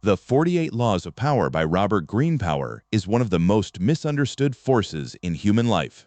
The 48 Laws of Power by Robert Greene. Power is one of the most misunderstood forces in human life.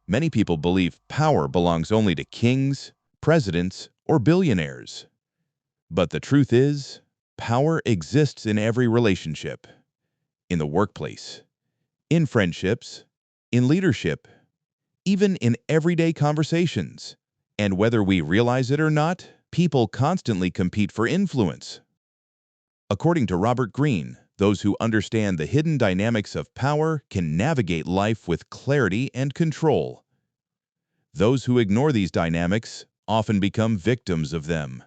Many people believe power belongs only to kings, presidents, or billionaires. But the truth is, power exists in every relationship. In the workplace, in friendships, in leadership, even in everyday conversations. And whether we realize it or not, people constantly compete for influence. According to Robert Greene, those who understand the hidden dynamics of power can navigate life with clarity and control. Those who ignore these dynamics often become victims of them.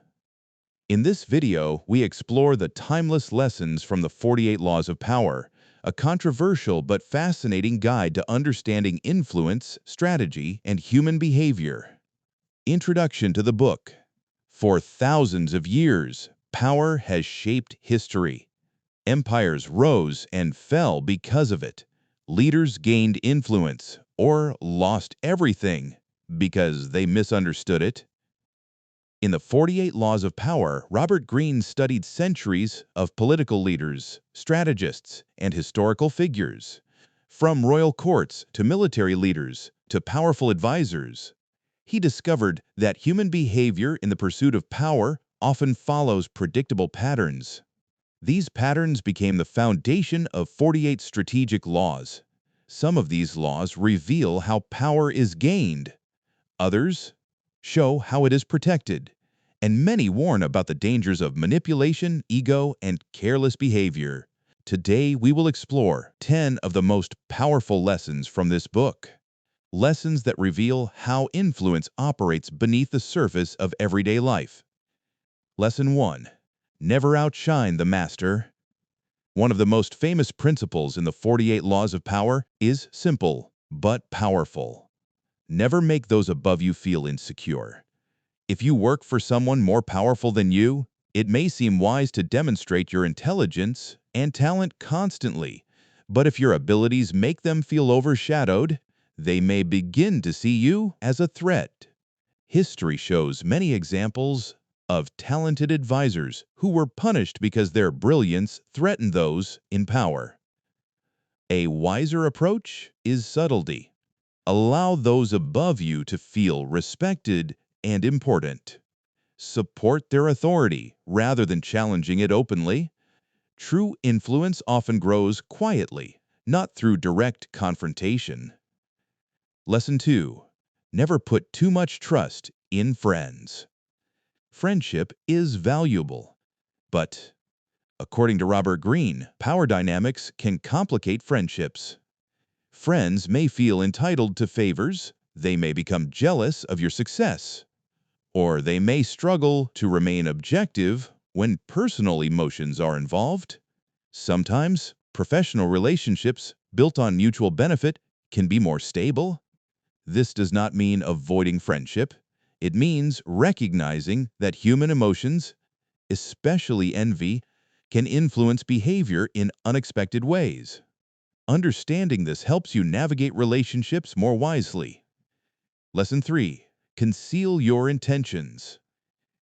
In this video, we explore the timeless lessons from the 48 Laws of Power, a controversial but fascinating guide to understanding influence, strategy, and human behavior. Introduction to the book. For thousands of years, power has shaped history. Empires rose and fell because of it. Leaders gained influence or lost everything because they misunderstood it. In the 48 Laws of Power, Robert Greene studied centuries of political leaders, strategists, and historical figures. From royal courts to military leaders to powerful advisors, he discovered that human behavior in the pursuit of power often follows predictable patterns. These patterns became the foundation of 48 strategic laws. Some of these laws reveal how power is gained. Others show how it is protected. And many warn about the dangers of manipulation, ego, and careless behavior. Today, we will explore 10 of the most powerful lessons from this book. Lessons that reveal how influence operates beneath the surface of everyday life. Lesson 1. Never outshine the master. One of the most famous principles in the 48 Laws of Power is simple but powerful. Never make those above you feel insecure. If you work for someone more powerful than you, it may seem wise to demonstrate your intelligence and talent constantly. But if your abilities make them feel overshadowed, they may begin to see you as a threat. History shows many examples of talented advisors who were punished because their brilliance threatened those in power. A wiser approach is subtlety. Allow those above you to feel respected and important. Support their authority rather than challenging it openly. True influence often grows quietly, not through direct confrontation. Lesson 2. Never put too much trust in friends. Friendship is valuable, but, according to Robert Greene, power dynamics can complicate friendships. Friends may feel entitled to favors, they may become jealous of your success, or they may struggle to remain objective when personal emotions are involved. Sometimes, professional relationships built on mutual benefit can be more stable. This does not mean avoiding friendship. It means recognizing that human emotions, especially envy, can influence behavior in unexpected ways. Understanding this helps you navigate relationships more wisely. Lesson 3. Conceal your intentions.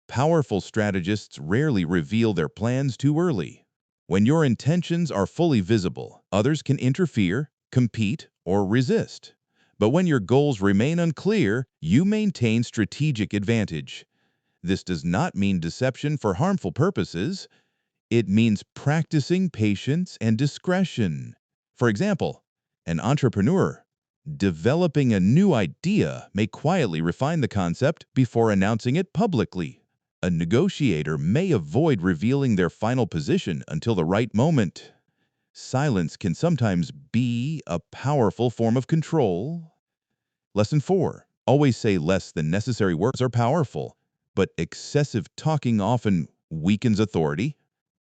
Powerful strategists rarely reveal their plans too early. When your intentions are fully visible, others can interfere, compete, or resist. But when your goals remain unclear, you maintain strategic advantage. This does not mean deception for harmful purposes. It means practicing patience and discretion. For example, an entrepreneur developing a new idea may quietly refine the concept before announcing it publicly. A negotiator may avoid revealing their final position until the right moment. Silence can sometimes be a powerful form of control. Lesson 4. Always say less than necessary. Words are powerful, but excessive talking often weakens authority.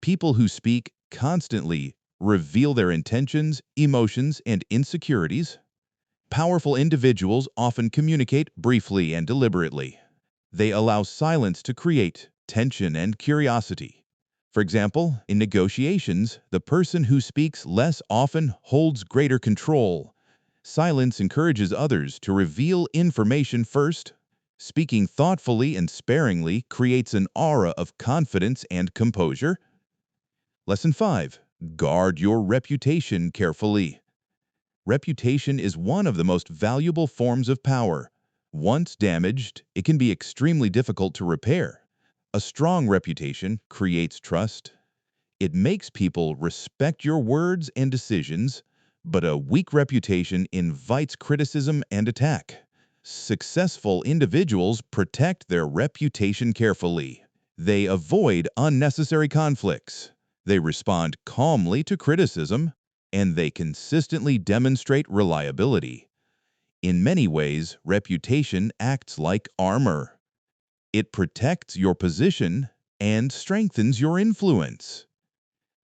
People who speak constantly reveal their intentions, emotions, and insecurities. Powerful individuals often communicate briefly and deliberately. They allow silence to create tension and curiosity. For example, in negotiations, the person who speaks less often holds greater control. Silence encourages others to reveal information first. Speaking thoughtfully and sparingly creates an aura of confidence and composure. Lesson 5. Guard your reputation carefully. Reputation is one of the most valuable forms of power. Once damaged, it can be extremely difficult to repair. A strong reputation creates trust. It makes people respect your words and decisions, but a weak reputation invites criticism and attack. Successful individuals protect their reputation carefully. They avoid unnecessary conflicts. They respond calmly to criticism, and they consistently demonstrate reliability. In many ways, reputation acts like armor. It protects your position and strengthens your influence.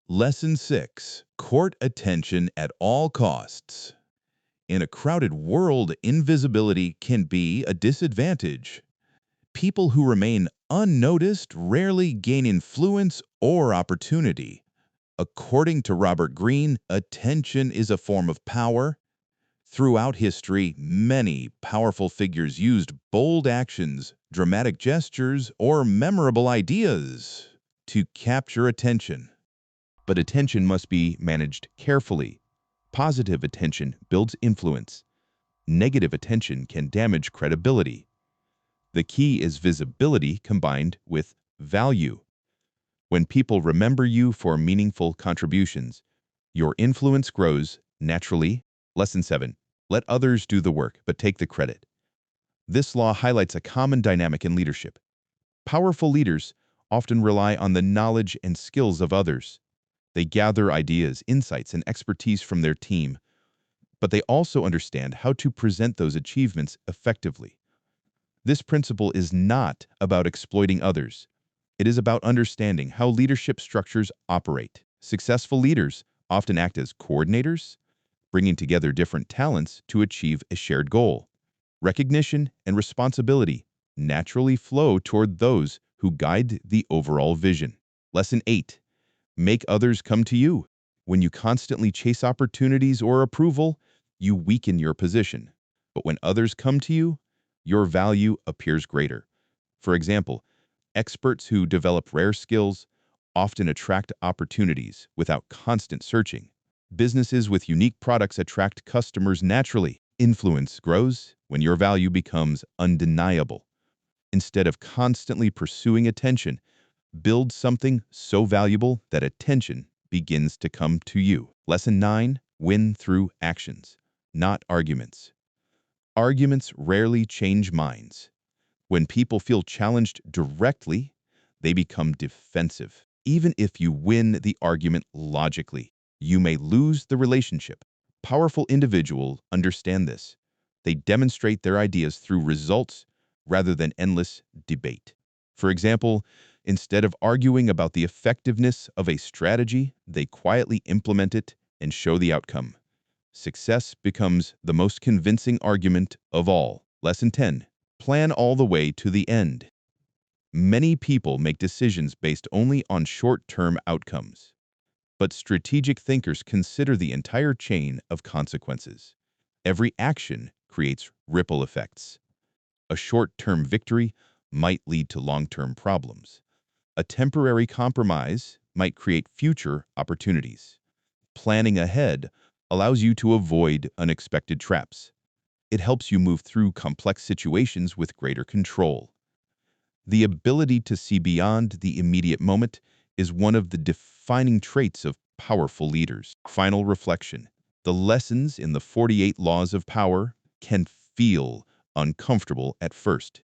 Lesson 6. Court attention at all costs. In a crowded world, invisibility can be a disadvantage. People who remain unnoticed rarely gain influence or opportunity. According to Robert Greene, attention is a form of power. Throughout history, many powerful figures used bold actions, dramatic gestures, or memorable ideas to capture attention. But attention must be managed carefully. Positive attention builds influence. Negative attention can damage credibility. The key is visibility combined with value. When people remember you for meaningful contributions, your influence grows naturally. Lesson 7. Let others do the work, but take the credit. This law highlights a common dynamic in leadership. Powerful leaders often rely on the knowledge and skills of others. They gather ideas, insights, and expertise from their team, but they also understand how to present those achievements effectively. This principle is not about exploiting others. It is about understanding how leadership structures operate. Successful leaders often act as coordinators, bringing together different talents to achieve a shared goal. Recognition and responsibility naturally flow toward those who guide the overall vision. Lesson 8. Make others come to you. When you constantly chase opportunities or approval, you weaken your position. But when others come to you, your value appears greater. For example, experts who develop rare skills often attract opportunities without constant searching. Businesses with unique products attract customers naturally. Influence grows when your value becomes undeniable. Instead of constantly pursuing attention, build something so valuable that attention begins to come to you. Lesson 9. Win through actions, not arguments. Arguments rarely change minds. When people feel challenged directly, they become defensive. Even if you win the argument logically, you may lose the relationship. Powerful individuals understand this. They demonstrate their ideas through results rather than endless debate. For example, instead of arguing about the effectiveness of a strategy, they quietly implement it and show the outcome. Success becomes the most convincing argument of all. Lesson 10. Plan all the way to the end. Many people make decisions based only on short-term outcomes, but strategic thinkers consider the entire chain of consequences. Every action creates ripple effects. A short-term victory might lead to long-term problems. A temporary compromise might create future opportunities. Planning ahead allows you to avoid unexpected traps. It helps you move through complex situations with greater control. The ability to see beyond the immediate moment is one of the defining traits of powerful leaders. Final reflection. The lessons in the 48 laws of power can feel uncomfortable at first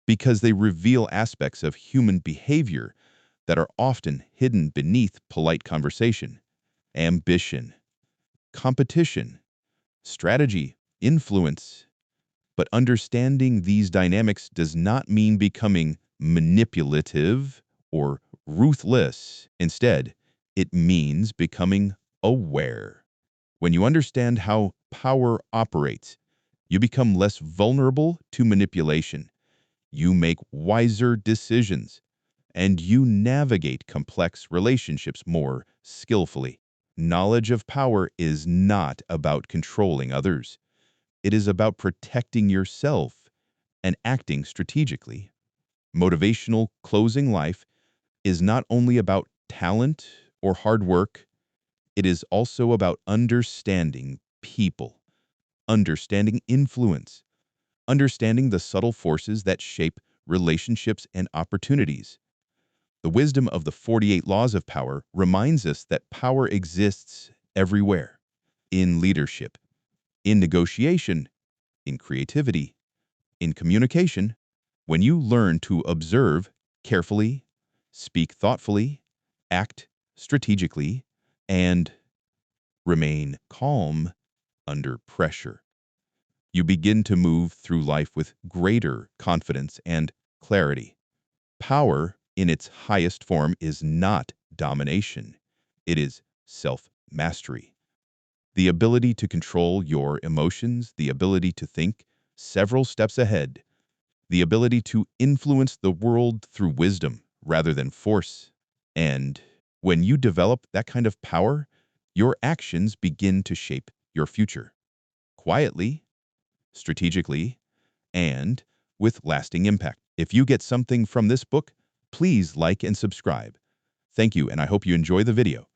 because they reveal aspects of human behavior that are often hidden beneath polite conversation. Ambition, competition, strategy, influence. But understanding these dynamics does not mean becoming manipulative or ruthless. Instead, it means becoming aware. When you understand how power operates, you become less vulnerable to manipulation. You make wiser decisions, and you navigate complex relationships more skillfully. Knowledge of power is not about controlling others. It is about protecting yourself and acting strategically. Motivational closing life is not only about talent or hard work. It is also about understanding people, understanding influence, understanding the subtle forces that shape relationships and opportunities. The wisdom of the 48 laws of power reminds us that power exists everywhere: in leadership, in negotiation, in creativity, in communication. When you learn to observe carefully, speak thoughtfully, act strategically, and remain calm under pressure, you begin to move through life with greater confidence and clarity. Power, in its highest form, is not domination. It is self-mastery. The ability to control your emotions, the ability to think several steps ahead, the ability to influence the world through wisdom rather than force. And when you develop that kind of power, your actions begin to shape your future, quietly, strategically, and with lasting impact. If you get something from this book, please like and subscribe. Thank you, and I hope you enjoy the video.